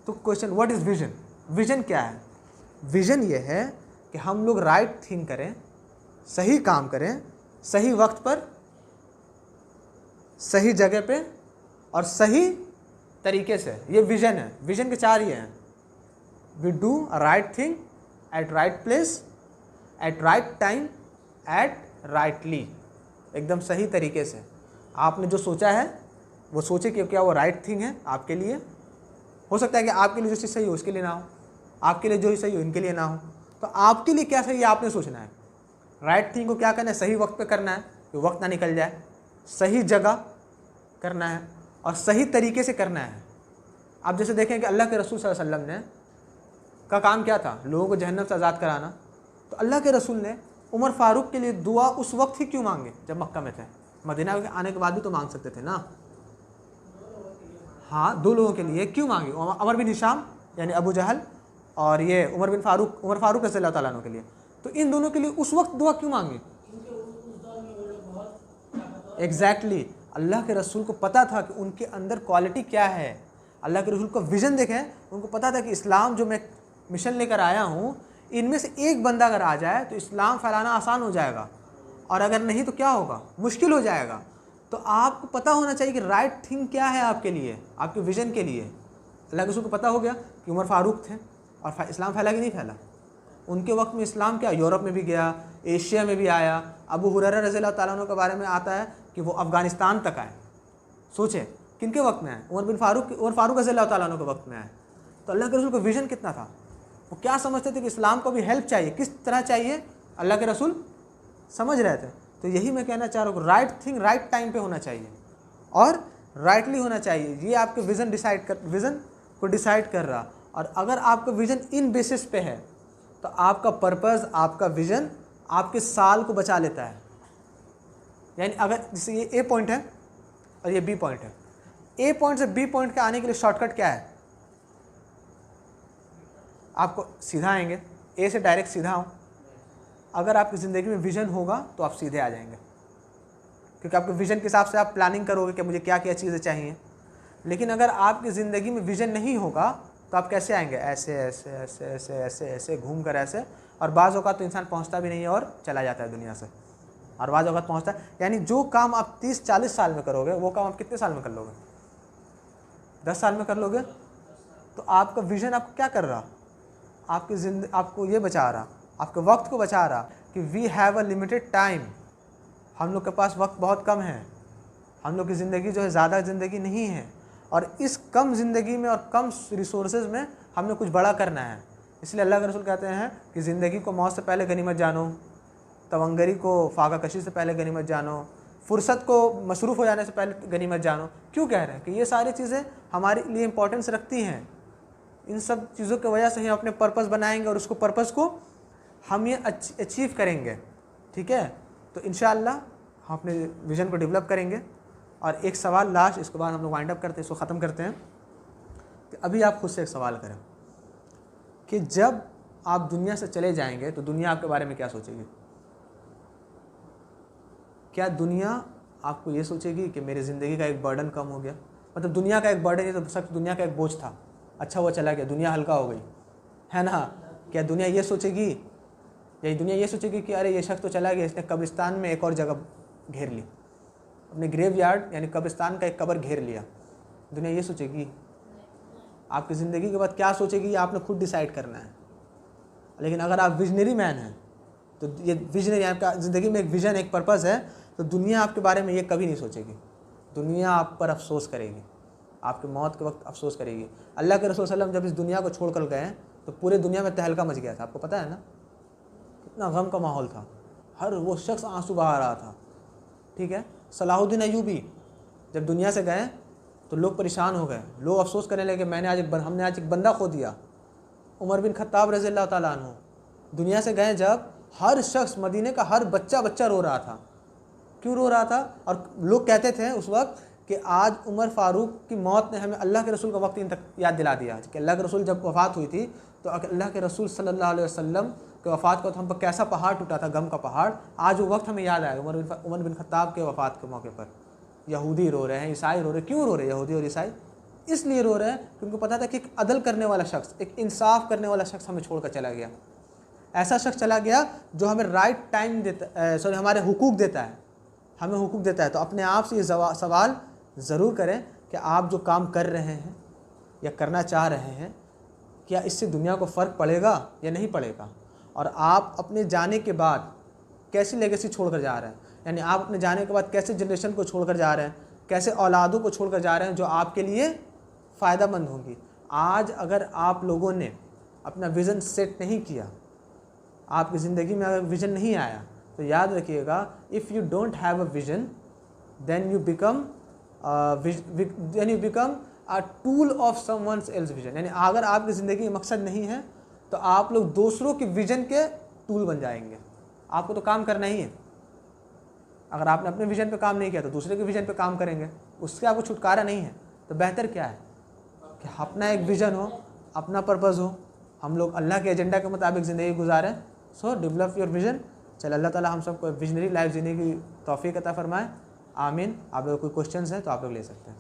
तो question what is vision? Vision क्या है? विजन ये है कि हम लोग राइट थिंग करें, सही काम करें, सही वक्त पर, सही जगह पे और सही तरीके से। ये विजन है। विजन के 4 ये हैं, we do right thing at right place, at right time, at rightly, एकदम सही तरीके से। आपने जो सोचा है वो सोचे कि क्या वो राइट थिंग है आपके लिए। हो सकता है कि आपके लिए जो चीज़ सही हो उसके लिए ना हो, आपके लिए जो सही हो इनके लिए ना हो। तो आपके लिए क्या सही है आपने सोचना है। राइट थिंग को क्या करना है? सही वक्त पे करना है कि वक्त ना निकल जाए, सही जगह करना है और सही तरीके से करना है। आप जैसे देखें कि अल्लाह के रसूल सल्लल्लाहु अलैहि वसल्लम ने का काम क्या था? लोगों को जहन्नम से आज़ाद कराना। तो अल्लाह के रसूल ने उमर फारूक के लिए दुआ उस वक्त ही क्यों मांगे जब मक्का में थे? मदीना आने के बाद भी तो मांग सकते थे ना। हाँ, 2 लोगों के लिए क्यों मांगी? अमर बिन हिशाम यानी अबू जहल और ये उमर फारूक रज़ियल्लाहु ताला अन्हु के लिए। तो इन दोनों के लिए उस वक्त दुआ क्यों मांगी? एग्जैक्टली, अल्लाह के रसूल को पता था कि उनके अंदर क्वालिटी क्या है। अल्लाह के रसूल का विजन देखें, उनको पता था कि इस्लाम जो मैं मिशन लेकर आया हूँ, इनमें से एक बंदा अगर आ जाए तो इस्लाम फैलाना आसान हो जाएगा, और अगर नहीं तो क्या होगा? मुश्किल हो जाएगा। तो आपको पता होना चाहिए कि राइट थिंग क्या है आपके लिए, आपके विजन के लिए। अल्लाह के रसूल को पता हो गया कि उमर फारूक थे और इस्लाम फैला कि नहीं फैला। उनके वक्त में इस्लाम क्या यूरोप में भी गया, एशिया में भी आया। अबू हुरैरा रज़ियल्लाहु ताला अन्हु के बारे में आता है कि वो अफ़गानिस्तान तक आए। सोचे किनके वक्त में आए? उमर फारूक रज़ियल्लाहु ताला अन्हु के वक्त में आए। तो अल्लाह के रसूल का विजन कितना था? वो क्या समझते थे कि इस्लाम को भी हेल्प चाहिए, किस तरह चाहिए, अल्लाह के रसूल समझ रहे थे। तो यही मैं कहना चाह रहा हूँ, राइट थिंग राइट टाइम पे होना चाहिए और राइटली होना चाहिए। ये आपके विज़न को डिसाइड कर रहा। और अगर आपका विज़न इन बेसिस पे है तो आपका पर्पज़, आपका विज़न आपके साल को बचा लेता है। यानी अगर जैसे ये ए पॉइंट है और ये बी पॉइंट है, ए पॉइंट से बी पॉइंट के आने के लिए शॉर्टकट क्या है? आपको सीधा आएंगे, ए से डायरेक्ट सीधा आऊँ। अगर आपकी ज़िंदगी में विज़न होगा तो आप सीधे आ जाएंगे, क्योंकि आपके विज़न के हिसाब से आप प्लानिंग करोगे कि मुझे क्या क्या चीज़ें चाहिए। लेकिन अगर आपकी ज़िंदगी में विज़न नहीं होगा तो आप कैसे आएंगे? ऐसे ऐसे ऐसे ऐसे ऐसे ऐसे घूम कर ऐसे। और बाज़ औक़ात तो इंसान पहुंचता भी नहीं है और चला जाता है दुनिया से, और बाज़ औक़ात पहुंचता है। यानी जो काम आप 30-40 साल में करोगे वो काम आप कितने साल में कर लोगे? 10 साल में कर लोगे। तो आपका विज़न आपको क्या कर रहा? आपको ये बचा रहा, आपके वक्त को बचा रहा कि we have a limited time. हम लोग के पास वक्त बहुत कम है, हम लोग की ज़िंदगी जो है ज़्यादा ज़िंदगी नहीं है, और इस कम ज़िंदगी में और कम रिसोर्सेज में हमें कुछ बड़ा करना है। इसलिए अल्लाह के रसूल कहते हैं कि ज़िंदगी को मौत से पहले गनीमत जानो, तवंगरी को फाका कशी से पहले गनीमत जानो, फुर्सत को मसरूफ़ हो जाने से पहले गनीमत जानो। क्यों कह रहे हैं? कि ये सारी चीज़ें हमारे लिए इंपॉर्टेंस रखती हैं। इन सब चीज़ों की वजह से ही हम अपने पर्पज़ बनाएंगे और उसको पर्पज़ को हम ये अचीव करेंगे। ठीक है, तो इंशाअल्लाह हम अपने विज़न को डेवलप करेंगे। और एक सवाल लास्ट, इसके बाद हम लोग वाइंड अप करते हैं, इसको ख़त्म करते हैं। कि अभी आप खुद से एक सवाल करें कि जब आप दुनिया से चले जाएंगे तो दुनिया आपके बारे में क्या सोचेगी? क्या दुनिया आपको ये सोचेगी कि मेरी ज़िंदगी का एक बर्डन कम हो गया? मतलब दुनिया का एक बर्डन, ये तो सब दुनिया का एक बोझ था, अच्छा वो चला गया, दुनिया हल्का हो गई, है ना? क्या दुनिया ये सोचेगी? यही दुनिया ये सोचेगी कि अरे ये शख्स तो चला गया, इसने कब्रिस्तान में एक और जगह घेर ली, अपने ग्रेव यार्ड यानी कब्रिस्तान का एक कब्र घेर लिया? दुनिया ये सोचेगी? आपकी ज़िंदगी के बाद क्या सोचेगी ये आपने खुद डिसाइड करना है। लेकिन अगर आप विजनरी मैन हैं तो ये विजनरी, आपका ज़िंदगी में एक विज़न, एक पर्पज़ है, तो दुनिया आपके बारे में ये कभी नहीं सोचेगी। दुनिया आप पर अफसोस करेगी, आपके मौत के वक्त अफसोस करेगी। अल्लाह के रसूल सल्लल्लाहु अलैहि वसल्लम जब इस दुनिया को छोड़ कर गए तो पूरे दुनिया में तहलका मच गया था, आपको पता है ना? कितना गम का माहौल था, हर वो शख्स आंसू बहा रहा था। ठीक है, सलाहुद्दीन अय्यूबी जब दुनिया से गए तो लोग परेशान हो गए, लोग अफसोस करने लगे हमने आज एक बंदा खो दिया। उमर बिन खत्ताब रज़ियल्लाहु ताला अन्हु दुनिया से गए जब हर शख्स, मदीने का हर बच्चा रो रहा था। क्यों रो रहा था? और लोग कहते थे उस वक्त कि आज उमर फारूक की मौत ने हमें अल्लाह के रसूल का वक्त इन तक याद दिला दिया कि अल्लाह के रसूल जब वफ़ात हुई थी तो अल्लाह के रसूल सल्लल्लाहु अलैहि वसल्लम के वफ़ात का तो हम पर कैसा पहाड़ टूटा था, गम का पहाड़। आज वो वक्त हमें याद आया उमर बिन खत्ताब के वफ़ात के मौके पर। यहूदी रो रहे हैं, ईसाई रो रहे हैं। क्यों रो रहे हैं यहूदी और ईसाई? इसलिए रो रहे हैं क्योंकि उनको पता था कि एक अदल करने वाला शख्स, एक इंसाफ करने वाला शख्स हमें छोड़कर चला गया। ऐसा शख्स चला गया जो हमें राइट टाइम देता, सॉरी हमारे हुकूक देता है, हमें हुकूक देता है। तो अपने आप से ये सवाल ज़रूर करें कि आप जो काम कर रहे हैं या करना चाह रहे हैं, क्या इससे दुनिया को फ़र्क पड़ेगा या नहीं पड़ेगा, और आप अपने जाने के बाद कैसी लेगेसी छोड़कर जा रहे हैं। यानी आप अपने जाने के बाद कैसे जनरेशन को छोड़कर जा रहे हैं, कैसे औलादों को छोड़कर जा रहे हैं जो आपके लिए फ़ायदेमंद होंगी। आज अगर आप लोगों ने अपना विज़न सेट नहीं किया, आपकी ज़िंदगी में अगर विज़न नहीं आया, तो याद रखिएगा, if you don't have a vision then you become a tool of someone else vision. यानी अगर आपकी ज़िंदगी में मकसद नहीं है तो आप लोग दूसरों के विज़न के टूल बन जाएंगे। आपको तो काम करना ही है। अगर आपने अपने विज़न पे काम नहीं किया तो दूसरे के विज़न पे काम करेंगे, उससे आपको छुटकारा नहीं है। तो बेहतर क्या है कि अपना एक विज़न हो, अपना पर्पज़ हो, हम लोग अल्लाह के एजेंडा के मुताबिक ज़िंदगी गुजारें। So develop your vision. चल अल्लाह ताला हम सबको विजनरी लाइफ जीने की तौफीक अता फरमाए। आमीन। आप लोग कोई क्वेश्चंस हैं तो आप लोग ले सकते हैं।